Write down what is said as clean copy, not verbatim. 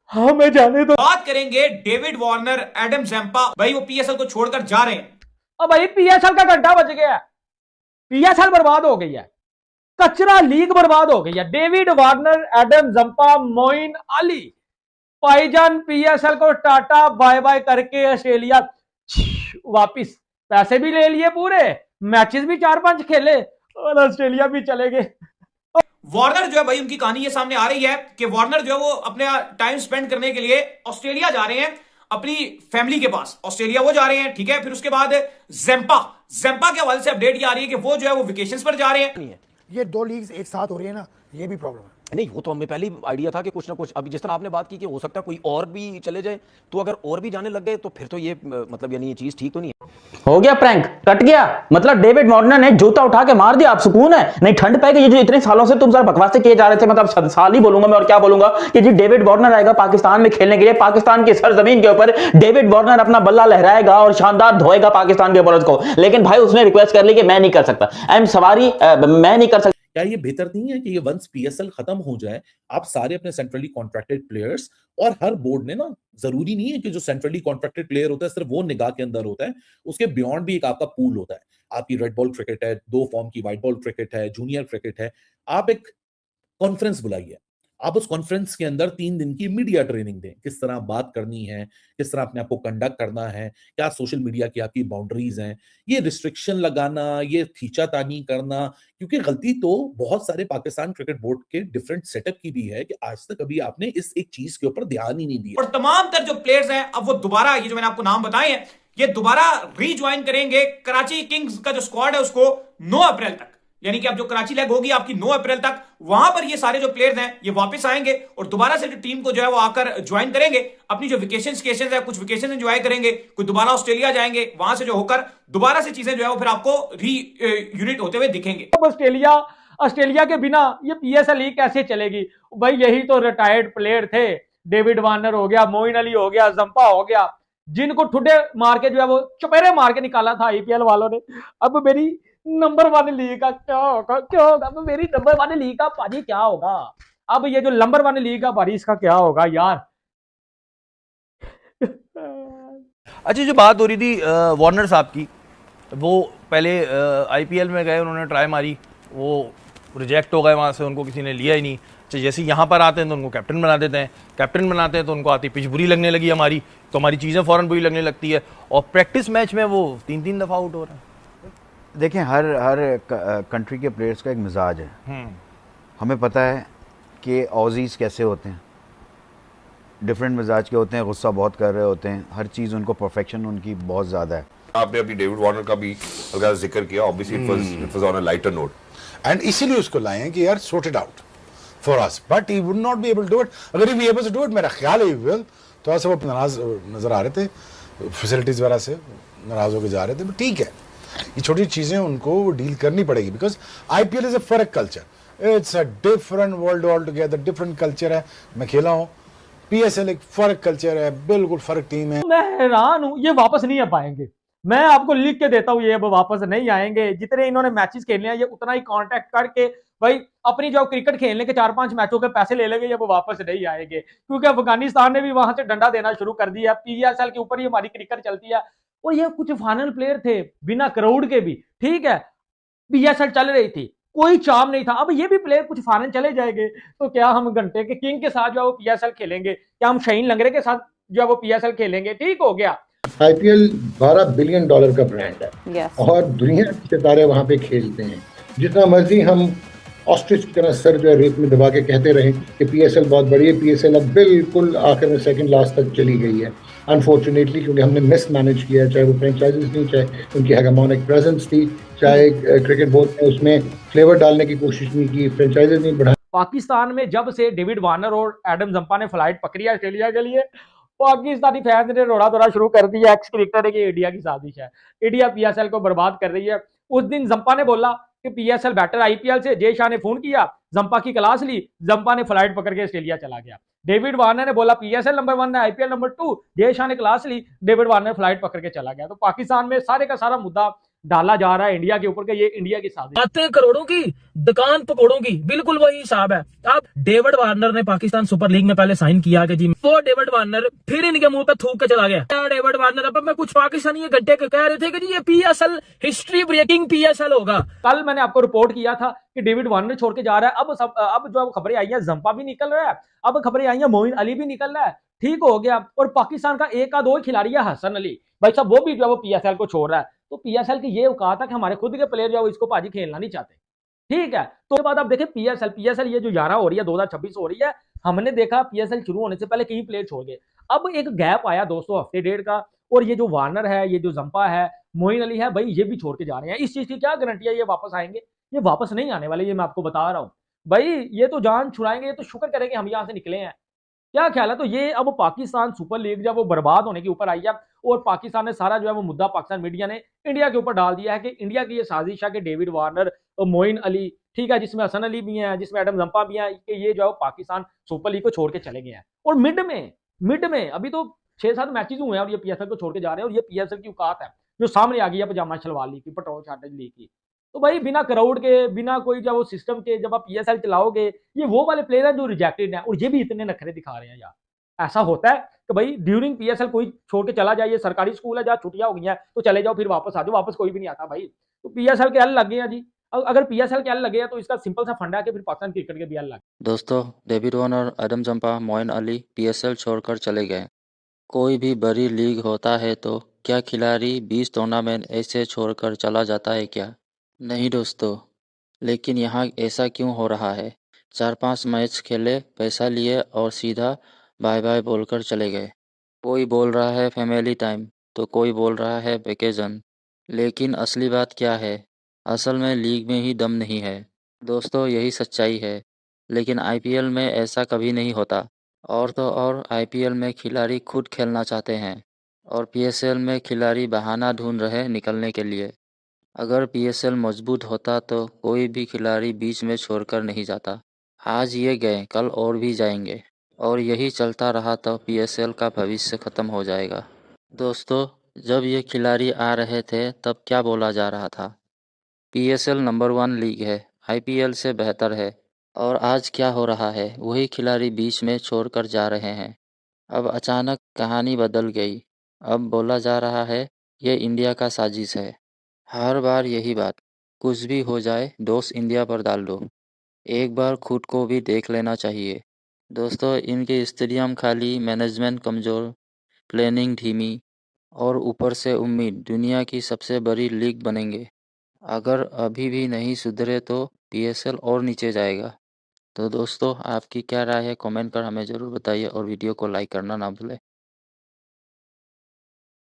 हाँ मैं जाने दो। बात करेंगे डेविड वार्नर, एडम ज़म्पा, भाई वो पीएसएल को छोड़कर जा रहे हैं। अब भाई पीएसएल का घंटा बज गया, पीएसएल बर्बाद हो गई है, कचरा लीग बर्बाद हो गई है। David Warner, Adam Zampa, Moin Ali, भाईजान पीएसएल को टाटा बाय बाय करके ऑस्ट्रेलिया वापिस, पैसे भी ले लिए पूरे, मैचेस भी 4-5 खेले और ऑस्ट्रेलिया भी चले गए। वार्नर जो है भाई, उनकी कहानी ये सामने आ रही है कि वार्नर जो है वो अपने टाइम स्पेंड करने के लिए ऑस्ट्रेलिया जा रहे हैं, अपनी फैमिली के पास ऑस्ट्रेलिया वो जा रहे हैं, ठीक है। फिर उसके बाद ज़म्पा के हवाले से अपडेट ये आ रही है कि वो जो है वो वेकेशंस पर जा रहे हैं। ये दो लीग्स एक साथ हो रही है ना, ये भी प्रॉब्लम है। नहीं, वो तो हमें पहले ही आइडिया था कि कुछ ना कुछ, अभी जिस तरह आपने बात की कि हो सकता है कोई और भी चले जाए, तो अगर और भी जाने लग गए तो फिर तो ये मतलब यानी ये चीज ठीक तो नहीं है। हो गया प्रैंक, कट गया, मतलब डेविड वार्नर ने जूता उठा के मार दिया, आप सुकून है? नहीं ठंड पे, ये जो इतने सालों से तुम सर बकवासें किए जा रहे थे, मतलब साल ही बोलूंगा मैं और क्या बोलूंगा कि जी डेविड वार्नर आएगा पाकिस्तान में खेलने के लिए, पाकिस्तान की सरजमीन के ऊपर डेविड वार्नर अपना बल्ला लहराएगा और शानदार धोएगा पाकिस्तान के बॉलर्स को। लेकिन भाई उसने रिक्वेस्ट कर ली कि मैं नहीं कर सकता, आई एम सॉरी, मैं नहीं कर सकता। क्या ये बेहतर नहीं है कि ये वंस पीएसएल खत्म हो जाए, आप सारे अपने सेंट्रली कॉन्ट्रैक्टेड प्लेयर्स, और हर बोर्ड ने ना, जरूरी नहीं है कि जो सेंट्रली कॉन्ट्रैक्टेड प्लेयर होता है सिर्फ वो निगाह के अंदर होता है, उसके बियॉन्ड भी एक आपका पूल होता है। आपकी रेड बॉल क्रिकेट है, 2 फॉर्म की व्हाइट बॉल क्रिकेट है, जूनियर क्रिकेट है। आप एक कॉन्फ्रेंस बुलाइए, आप उस कॉन्फ्रेंस के अंदर 3 दिन की मीडिया ट्रेनिंग दें, किस तरह बात करनी है, किस तरह अपने आप को कंडक्ट करना है, क्या सोशल मीडिया की आपकी बाउंड्रीज हैं, ये रिस्ट्रिक्शन लगाना, ये खींचातानी करना, क्योंकि गलती तो बहुत सारे पाकिस्तान क्रिकेट बोर्ड के डिफरेंट सेटअप की भी है कि आज तक अभी आपने इस एक चीज के ऊपर ध्यान ही नहीं दिया। और तमाम तर जो प्लेयर्स हैं अब वो दोबारा, ये जो मैंने आपको नाम बताए हैं, ये दोबारा रीज्वाइन करेंगे कराची किंग्स का जो स्क्वाड है उसको 9 अप्रैल तक, यानी कि अब जो कराची लेग होगी आपकी 9 अप्रैल तक, वहां पर ये सारे जो प्लेयर्स हैं ये वापस आएंगे और दोबारा से जो टीम को जो है वो आकर ज्वाइन करेंगे। अपनी जो वेकेशन है, कुछ वेकेशन एंजॉय करेंगे, कुछ दोबारा ऑस्ट्रेलिया जाएंगे, वहां से जो होकर दोबारा से चीजें जो है वो फिर आपको री यूनिट होते हुए दिखेंगे। ऑस्ट्रेलिया के बिना ये पीएसएल लीग कैसे चलेगी भाई? यही तो रिटायर्ड प्लेयर थे, डेविड वार्नर हो गया, मोइन अली हो गया, ज़म्पा हो गया, जिनको ठुड्डे मार के जो है वो चपेरे मार के निकाला था आईपीएल वालों ने। अब मेरी नंबर 1 लीग का क्या होगा, क्या होगा? अब मेरी नंबर 1 लीग का पाजी क्या होगा? अब ये जो नंबर 1 लीग का पाजी इसका क्या होगा यार? अच्छा, जो बात हो रही थी वार्नर साहब की, वो पहले आईपीएल में गए, उन्होंने ट्राई मारी, वो रिजेक्ट हो गए, वहाँ से उनको किसी ने लिया ही नहीं। अच्छा, जैसे यहाँ पर आते हैं तो उनको कैप्टन बना देते हैं, कैप्टन बनाते हैं तो उनको आती पिच बुरी लगने लगी हमारी, तो हमारी चीज़ें फ़ौरन बुरी लगने लगती है, और प्रैक्टिस मैच में वो 3-3 दफ़ा आउट हो रहा है। देखें, हर कंट्री के प्लेयर्स का एक मिजाज है। हमें पता है कि ऑजीज़ कैसे होते हैं, डिफरेंट मिजाज के होते हैं, गुस्सा बहुत कर रहे होते हैं, हर चीज़ उनको परफेक्शन उनकी बहुत ज़्यादा है। आपने अभी डेविड वार्नर का भी हल्का जिक्र किया, obviously it was on a lighter note, and इसीलिए उसको लाए हैं कि यार sort it out for us, but he would not be able to do it. अगर he be able to do it, मेरा ख्याल है ही विल। तो ऐसे वो नाराज नजर आ रहे थे, फैसिलिटीज वगैरह से नाराज होकर जा रहे थे, ठीक है, ये छोटी चीजें उनको डील करनी पड़ेगी, because IPL is a foreign culture, it's a different world all together, different culture है। मैं खेला हूँ, पीएसएल एक फर्क कल्चर है, बिल्कुल फर्क टीम है। मैं हैरान हूं, ये वापस नहीं आ पाएंगे, मैं आपको लिख के देता हूं, ये अब वापस नहीं आएंगे। जितने इन्होंने मैचेस खेलने हैं ये उतना ही कांटेक्ट करके भाई अपनी जो क्रिकेट खेलने के 4-5 मैचों के पैसे ले लेंगे, ये वो वापस नहीं आएंगे, क्योंकि अफगानिस्तान ने भी वहां से डंडा देना शुरू कर दिया। पीएसएल के ऊपर ही हमारी क्रिकेट चलती है, और ये कुछ फाइनल प्लेयर थे बिना क्राउड के भी, ठीक है, पीएसएल चल रही थी, कोई चाम नहीं था। अब ये भी प्लेयर कुछ फाइनल चले जाएंगे, तो क्या हम घंटे के किंग के साथ जो है वो पीएसएल खेलेंगे? क्या हम शहीन लंगरे के साथ जो है वो पीएसएल खेलेंगे? ठीक हो गया। आईपीएल $12 बिलियन का ब्रांड है, और दुनिया के सितारे वहां पे खेलते हैं। जितना मर्जी हम ऑस्ट्रिच की तरह सर जो है रेत में दबा के कहते रहे कि पीएसएल बहुत बड़ी है, पीएसएल अब बिल्कुल आखिर में सेकंड लास्ट तक चली गई है, अनफॉर्चुनेटली, क्योंकि हमने मिस मैनेज किया है। चाहे वो फ्रेंचाइजीज नहीं, चाहे उनकी हेगेमोनिक प्रेजेंस थी, चाहे क्रिकेट बोर्ड ने उसमें फ्लेवर डालने की कोशिश नहीं की, फ्रेंचाइजीज नहीं बढ़ा। पाकिस्तान में जब से डेविड वार्नर और एडम ज़म्पा ने फ्लाइट पकड़ी है ऑस्ट्रेलिया के लिए, पाकिस्तानी फैंस ने रोड़ा धोड़ा शुरू कर दिया। एक्स क्रिकेटर है कि इंडिया की साजिश है, इंडिया पीएसएल को बर्बाद कर रही है। उस दिन ज़म्पा ने बोला कि पीएसएल बेटर आईपीएल से, जय शाह ने फोन किया, ज़म्पा की क्लास ली, ज़म्पा ने फ्लाइट पकड़ के ऑस्ट्रेलिया चला गया। डेविड वार्नर ने बोला पीएसएल नंबर 1 है, आईपीएल नंबर 2, जय शाह ने क्लास ली, डेविड वार्नर फ्लाइट पकड़ के चला गया। तो पाकिस्तान में सारे का सारा मुद्दा डाला जा रहा है इंडिया के ऊपर कि ये इंडिया की साजिश। बातें करोड़ों की, दुकान पकौड़ों की, बिल्कुल वही हिसाब है। अब डेविड वार्नर ने पाकिस्तान सुपर लीग में पहले साइन किया कि जी वो डेविड वार्नर फिर इनके मुंह पे थूक के चला गया। डेविड वार्नर, अब मैं कुछ पाकिस्तानी ये घंटे कह रहे थे कि जी ये पीएसएल हिस्ट्री ब्रेकिंग पीएसएल होगा। कल मैंने आपको रिपोर्ट किया था कि डेविड वार्नर छोड़ के जा रहा है। अब जो खबरें आई है, जंपा भी निकल रहा है, अब खबरें आई है मोइन अली भी निकल रहा है। ठीक हो गया। और पाकिस्तान का एक आध और खिलाड़ी है हसन अली, भाई साहब वो भी जो है वो पीएसएल को छोड़ रहा है। तो पीएसएल की ये औकात है कि हमारे खुद के प्लेयर जो है इसको पाजी खेलना नहीं चाहते। ठीक है, तो उसके बाद आप देखें पीएसएल ये जो 11 हो रही है 2026 हो रही है, हमने देखा पीएसएल शुरू होने से पहले कई प्लेयर छोड़ गए। अब एक गैप आया दोस्तों हफ्ते डेढ़ का, और ये जो वार्नर है, ये जो जंपा है, मोइन अली है, भाई ये भी छोड़ के जा रहे हैं। इस चीज की क्या गारंटी है ये वापस आएंगे? ये वापस नहीं आने वाले, ये मैं आपको बता रहा हूँ भाई। ये तो जान छुड़ाएंगे, ये तो शुक्र करेंगे हम यहाँ से निकले हैं। क्या ख्याल है? तो ये अब पाकिस्तान सुपर लीग जब वो बर्बाद होने के ऊपर आई है, और पाकिस्तान ने सारा जो है वो मुद्दा पाकिस्तान मीडिया ने इंडिया के ऊपर डाल दिया है कि इंडिया की ये साजिश है कि डेविड वार्नर और मोइन अली, ठीक है, जिसमें हसन अली भी हैं, जिसमें एडम जंपा भी हैं, कि ये जो है पाकिस्तान सुपर लीग को छोड़ के चले गए हैं। और मिड में अभी तो 6-7 मैचेस हुए हैं और ये पीएसएल को छोड़ के जा रहे हैं। और ये पीएसएल की औकात है जो सामने आ गई है पजामा शलवार लीग की, पेट्रोल शार्टेज लीग की। तो भाई बिना क्राउड के, बिना कोई जब वो सिस्टम के जब आप पीएसएल चलाओगे, ये वो वाले प्लेयर हैं जो रिजेक्टेड हैं, और ये भी इतने नखरे दिखा रहे हैं यार। ऐसा होता है कि भाई ड्यूरिंग पीएसएल कोई छोड़ के चला जाए, ये सरकारी स्कूल है जहाँ छुट्टियां हो गई हैं तो चले जाओ, फिर वापस आ जाओ, वापस कोई भी नहीं आता भाई। तो पीएसएल के एल लगे हैं जी। अगर पीएसएल के एल लगे हैं तो इसका सिंपल सा फंडा है कि फिर पाकिस्तान क्रिकेट के भी एल लगे। दोस्तों, David Warner, Adam Zampa, Moin Ali PSL छोड़कर चले गए। कोई भी बड़ी लीग होता है तो क्या खिलाड़ी 20 टूर्नामेंट ऐसे छोड़कर चला जाता है क्या? नहीं दोस्तों, लेकिन यहाँ ऐसा क्यों हो रहा है? 4-5 मैच खेले, पैसा लिए और सीधा बाय बाय बोलकर चले गए। कोई बोल रहा है फैमिली टाइम तो कोई बोल रहा है वेकेशन, लेकिन असली बात क्या है? असल में लीग में ही दम नहीं है दोस्तों, यही सच्चाई है। लेकिन आईपीएल में ऐसा कभी नहीं होता। और तो और आईपीएल में खिलाड़ी खुद खेलना चाहते हैं और पीएसएल में खिलाड़ी बहाना ढूंढ रहे निकलने के लिए। अगर पीएसएल मजबूत होता तो कोई भी खिलाड़ी बीच में छोड़कर नहीं जाता। आज ये गए, कल और भी जाएंगे, और यही चलता रहा तो पीएसएल का भविष्य खत्म हो जाएगा। दोस्तों, जब ये खिलाड़ी आ रहे थे तब क्या बोला जा रहा था? पीएसएल नंबर 1 लीग है, आईपीएल से बेहतर है। और आज क्या हो रहा है? वही खिलाड़ी बीच में छोड़कर जा रहे हैं। अब अचानक कहानी बदल गई। अब बोला जा रहा है ये इंडिया का साजिश है। हर बार यही बात, कुछ भी हो जाए दोष इंडिया पर डाल दो। एक बार खुद को भी देख लेना चाहिए। दोस्तों, इनके स्टेडियम खाली, मैनेजमेंट कमज़ोर, प्लानिंग धीमी, और ऊपर से उम्मीद दुनिया की सबसे बड़ी लीग बनेंगे। अगर अभी भी नहीं सुधरे तो पीएसएल और नीचे जाएगा। तो दोस्तों, आपकी क्या राय है? कमेंट कर हमें ज़रूर बताइए और वीडियो को लाइक करना ना भूलें।